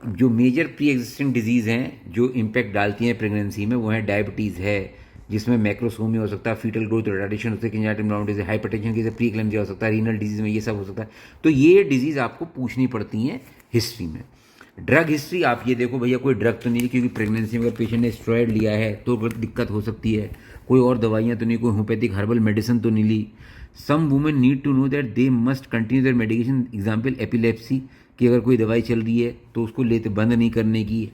जो major pre existing disease हैं जो इम्पैक्ट डालती हैं प्रेगनेंसी में, वो है डायबिटीज़ है, जिसमें मैक्रोसोमिया हो सकता है, फीटल ग्रोथ रिटार्डेशन हो सकता है, कंजेनिटल मेनिंजाइटिस, हाइपरटेंशन की प्री एक्लेम्सिया हो सकता है, रीनल डिजीज़ में ये सब हो सकता है। तो ये डिजीज़ आपको पूछनी पड़ती हैं हिस्ट्री में। ड्रग हिस्ट्री आप ये देखो भैया, कोई ड्रग तो नहीं है, क्योंकि प्रेगनेंसी में अगर पेशेंट ने स्टेरॉयड लिया है तो दिक्कत हो सकती है। कोई और दवाइयाँ तो नहीं, कोई होम्योपैथिक हर्बल मेडिसिन तो नहीं ली। Some women need to know that they must continue their medication, example epilepsy, कि अगर कोई दवाई चल रही है तो उसको लेते बंद नहीं करने की।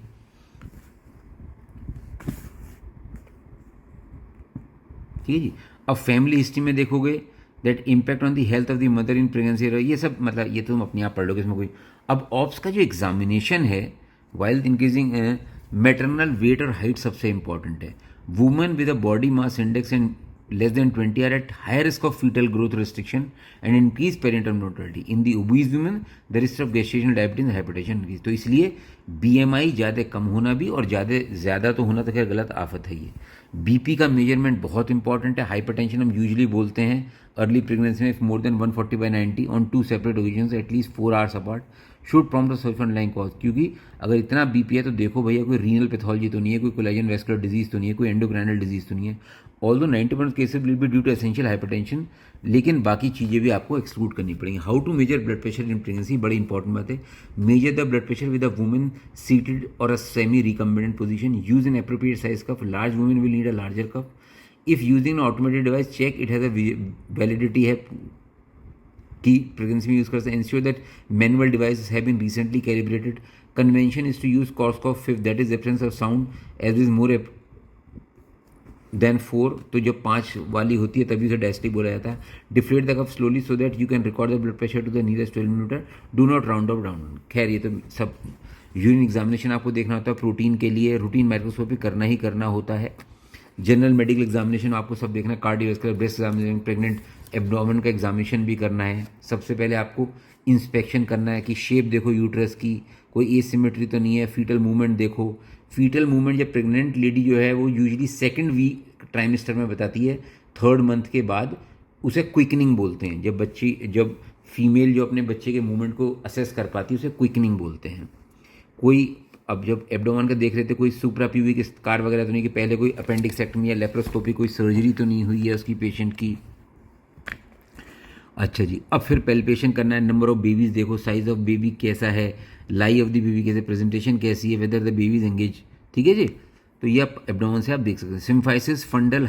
ठीक है जी। अब फैमिली हिस्ट्री में देखोगे that impact on the health of the mother in pregnancy, ये सब मतलब ये तो तुम अपने आप पढ़ लोगे, इसमें कोई। अब ऑप्स का जो एग्जामिनेशन है, वाइल इंक्रीजिंग मैटरनल वेट और हाइट सबसे इंपॉर्टेंट है। Women with a body mass index and less than 20 are at higher risk of fetal growth restriction and increased perinatal mortality. In the obese women, the risk of gestational diabetes and hypertension increase. तो इसलिए BMI ज़्यादा कम होना भी और ज़्यादा तो होना तो खैर गलत आफत है ये। BP का मेजरमेंट बहुत इंपॉर्टेंट है। हाइपरटेंशन हम यूजली बोलते हैं अर्ली प्रेगनेंसी में more than 140/90 on 2 separate occasions at least 4 hours apart should prompt search underlying cause. क्योंकि अगर इतना बीपी है तो देखो भैया कोई रीनल पैथोलॉजी तो नहीं है, कोई कोलेजन वेस्कुलर डिजीज तो नहीं है, कोई एंडोक्राइनल डिजीज तो नहीं है। Although 90% cases will be due to essential hypertension, लेकिन बाकी चीज़ें भी आपको एक्सक्लूड करनी पड़ेंगी। How to measure blood pressure in pregnancy, बड़ी इंपॉर्टेंट बात है। Measure the blood pressure with a women seated or a semi recumbent position, use in appropriate size cuff, large women will need a larger cuff. If using automated device, check it has a validity है कि pregnancy में use कर सकते हैं। Ensure that manual devices have been recently calibrated. Convention is to use Korotkoff 5, that is absence of sound as is more than 4, तो जब 5 वाली होती है तभी उसे डायस्टिक बोला जाता है। Deflate the cup slowly so that you can record the blood pressure to the nearest 12 millimetre. Do not round up down. खैर ये तो सब यूरिन एग्जामिनेशन आपको देखना होता है, प्रोटीन के लिए रूटीन माइक्रोस्कोपी करना ही करना होता है। जनरल मेडिकल एग्जामिनेशन आपको सब देखना है, cardiovascular, breast examination, pregnant abdomen का एग्जामिनेशन भी करना है। सबसे पहले आपको इंस्पेक्शन करना है कि शेप देखो यूट्रस की, कोई एसिमेट्री तो नहीं है। फीटल मूवमेंट देखो। फीटल मूवमेंट जब प्रेग्नेंट लेडी जो है वो यूजली सेकंड वीक ट्राइमेस्टर में बताती है, 3rd मंथ के बाद, उसे क्विकनिंग बोलते हैं। जब फीमेल जो अपने बच्चे के मूवमेंट को असेस कर पाती है उसे क्विकनिंग बोलते हैं। कोई अब जब एब्डोमेन का देख रहे थे कोई सुप्रा प्यूबिक स्कार वगैरह तो नहीं, कि पहले कोई अपेंडिक्सेक्टमी या लेप्रोस्कोपी कोई सर्जरी तो नहीं हुई है उसकी पेशेंट की। अच्छा जी, अब फिर पेल्पेशन करना है। नंबर ऑफ बेबीज देखो, साइज ऑफ बेबी कैसा है, लाई ऑफ द बेबी कैसे, प्रेजेंटेशन कैसी है, वेदर द बेबीज एंगेज। ठीक है जी, तो ये आप एब्डोमेन से आप देख सकते हैं। सिम्फाइसिस फंडल